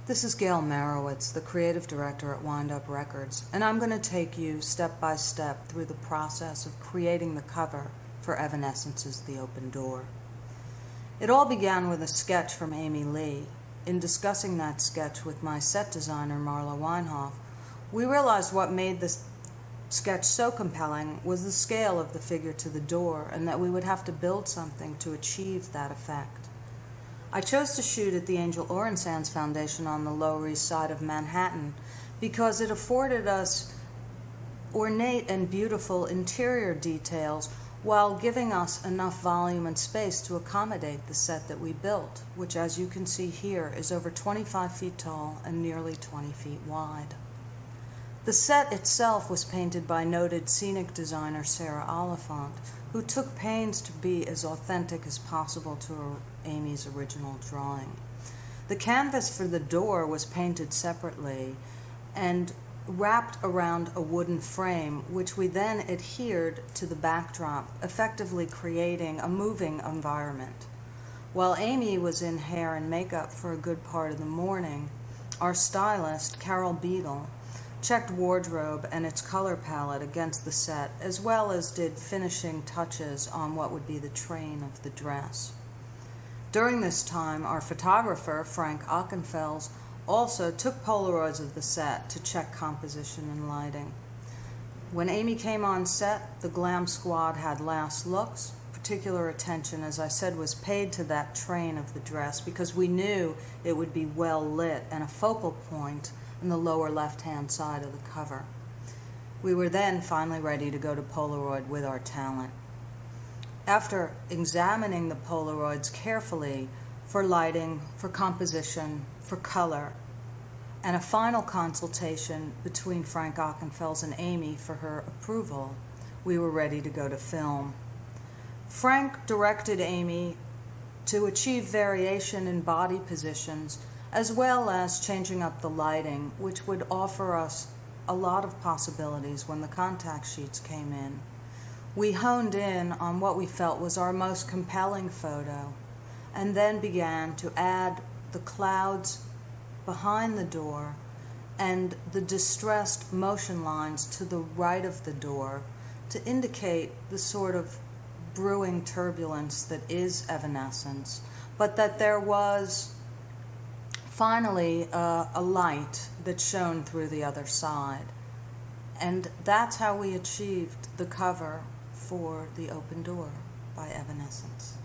This is Gail Marowitz, the creative director at Wind Up Records, and I'm going to take you step by step through the process of creating the cover for Evanescence's The Open Door. It all began with a sketch from Amy Lee. In discussing that sketch with my set designer, Marla Weinhoff, we realized what made the sketch so compelling was the scale of the figure to the door, and that we would have to build something to achieve that effect. I chose to shoot at the Angel Orensands Foundation on the Lower East Side of Manhattan because it afforded us ornate and beautiful interior details while giving us enough volume and space to accommodate the set that we built, which, as you can see here, is over 25 feet tall and nearly 20 feet wide. The set itself was painted by noted scenic designer Sarah Oliphant, who took pains to be as authentic as possible to Amy's original drawing. The canvas for the door was painted separately and wrapped around a wooden frame, which we then adhered to the backdrop, effectively creating a moving environment. While Amy was in hair and makeup for a good part of the morning, our stylist, Carol Beadle, checked wardrobe and its color palette against the set, as well as did finishing touches on what would be the train of the dress. During this time, our photographer, Frank Ockenfels, also took Polaroids of the set to check composition and lighting. When Amy came on set, the glam squad had last looks. Particular attention, as I said, was paid to that train of the dress because we knew it would be well lit and a focal point in the lower left-hand side of the cover. We were then finally ready to go to Polaroid with our talent. After examining the Polaroids carefully for lighting, for composition, for color, and a final consultation between Frank Ockenfels and Amy for her approval, we were ready to go to film. Frank directed Amy to achieve variation in body positions as well as changing up the lighting, which would offer us a lot of possibilities when the contact sheets came in. We honed in on what we felt was our most compelling photo, and then began to add the clouds behind the door and the distressed motion lines to the right of the door to indicate the sort of brewing turbulence that is Evanescence, but that there was finally a light that shone through the other side. And that's how we achieved the cover for The Open Door by Evanescence.